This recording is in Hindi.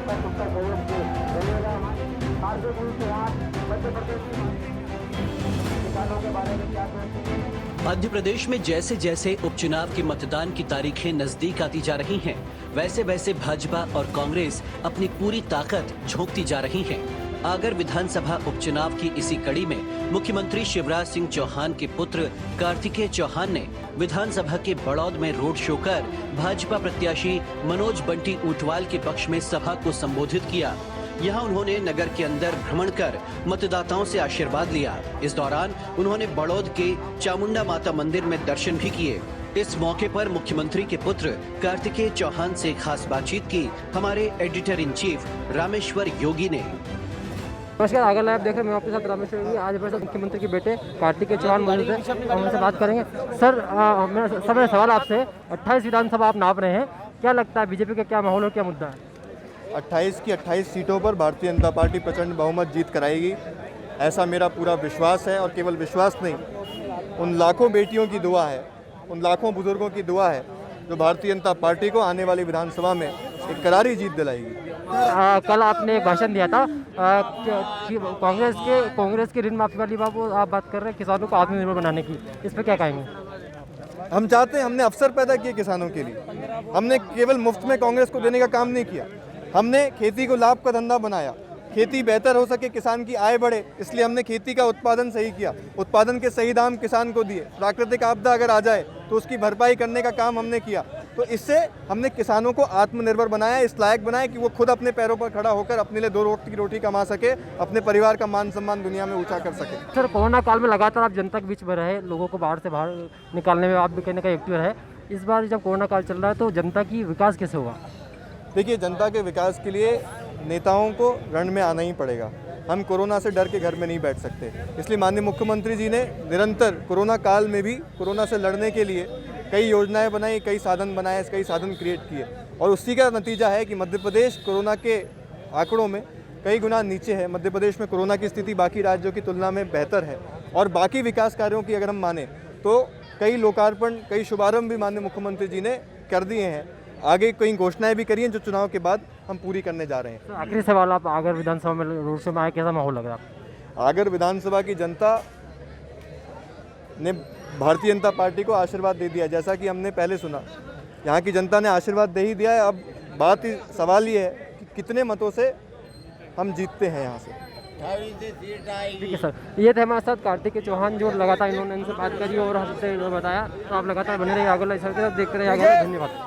तक उसका सहयोग बनेगा। हमारे से आज मध्य प्रदेश किसानों के बारे में क्या सोचते हैं। मध्य प्रदेश में जैसे जैसे उपचुनाव के मतदान की तारीखें नजदीक आती जा रही हैं, वैसे वैसे भाजपा और कांग्रेस अपनी पूरी ताकत झोंकती जा रही हैं। आगर विधानसभा उपचुनाव की इसी कड़ी में मुख्यमंत्री शिवराज सिंह चौहान के पुत्र कार्तिकेय चौहान ने विधानसभा के बड़ौद में रोड शो कर भाजपा प्रत्याशी मनोज बंटी ऊंटवाल के पक्ष में सभा को संबोधित किया। यहाँ उन्होंने नगर के अंदर भ्रमण कर मतदाताओं से आशीर्वाद लिया। इस दौरान उन्होंने बड़ौद के चामुंडा माता मंदिर में दर्शन भी किए। इस मौके पर मुख्यमंत्री के पुत्र कार्तिकेय चौहान से खास बातचीत की हमारे एडिटर इन चीफ रामेश्वर योगी ने। नमस्कार, आगर लाइव देख रहे हैं, मैं आपके साथ रामेश्वर योगी। आज हमारे साथ मुख्यमंत्री के बेटे कार्तिकेय चौहान मौजूद है, हम उनसे बात करेंगे। सर, मेरा सवाल आपसे, 28 विधानसभा आप नाप रहे हैं, क्या लगता है बीजेपी का क्या माहौल और क्या मुद्दा है? 28 की 28 सीटों पर भारतीय जनता पार्टी प्रचंड बहुमत जीत कराएगी, ऐसा मेरा पूरा विश्वास है। और केवल विश्वास नहीं, उन लाखों बेटियों की दुआ है, उन लाखों बुजुर्गों की दुआ है जो भारतीय जनता पार्टी को आने वाली विधानसभा में एक करारी जीत दिलाएगी। कल आपने एक भाषण दिया था कि कांग्रेस की ऋण माफी वाली बात आप बात कर रहे हैं, किसानों को आत्मनिर्भर बनाने की, इस पर क्या कहेंगे? हम चाहते हैं, हमने अवसर पैदा किए किसानों के लिए। हमने केवल मुफ्त में कांग्रेस को देने का काम नहीं किया, हमने खेती को लाभ का धंधा बनाया। खेती बेहतर हो सके, किसान की आय बढ़े, इसलिए हमने खेती का उत्पादन सही किया, उत्पादन के सही दाम किसान को दिए। प्राकृतिक आपदा अगर आ जाए तो उसकी भरपाई करने का काम हमने किया। तो इससे हमने किसानों को आत्मनिर्भर बनाया, इस लायक बनाया कि वो खुद अपने पैरों पर खड़ा होकर अपने लिए 2 वक्त की रोटी कमा सके, अपने परिवार का मान सम्मान दुनिया में ऊंचा कर सके। सर, कोरोना काल में लगातार आप जनता के बीच में रहे, लोगों को बाहर से बाहर निकालने में आप भी कहीं ना कहीं एक्टिव रहे। इस बार जब कोरोना काल चल रहा है तो जनता की विकास कैसे होगा? देखिए, जनता के विकास के लिए नेताओं को रण में आना ही पड़ेगा। हम कोरोना से डर के घर में नहीं बैठ सकते, इसलिए माननीय मुख्यमंत्री जी ने निरंतर कोरोना काल में भी कोरोना से लड़ने के लिए कई योजनाएं बनाई, कई साधन बनाए, कई साधन क्रिएट किए। और उसी का नतीजा है कि मध्य प्रदेश कोरोना के आंकड़ों में कई गुना नीचे है। मध्य प्रदेश में कोरोना की स्थिति बाकी राज्यों की तुलना में बेहतर है। और बाकी विकास कार्यों की अगर हम माने तो कई लोकार्पण, कई शुभारंभ भी माननीय मुख्यमंत्री जी ने कर दिए हैं। आगे कई घोषणाएं भी करी हैं जो चुनाव के बाद हम पूरी करने जा रहे हैं। आखिरी सवाल, आप आगर विधानसभा में रोड शो में आए, कैसा माहौल लग रहा है? आगर विधानसभा की जनता ने भारतीय जनता पार्टी को आशीर्वाद दे दिया, जैसा कि हमने पहले सुना। यहाँ की जनता ने आशीर्वाद दे ही दिया है। अब सवाल ये है कि कितने मतों से हम जीतते हैं यहाँ से। ठीक है सर, ये थे हमारे साथ कार्तिकेय चौहान, जो लगातार इन्होंने इनसे बात करी और हमसे बताया। तो आप लगातार बने रहिए आगर लाइव, देखते रहिए आगर। धन्यवाद।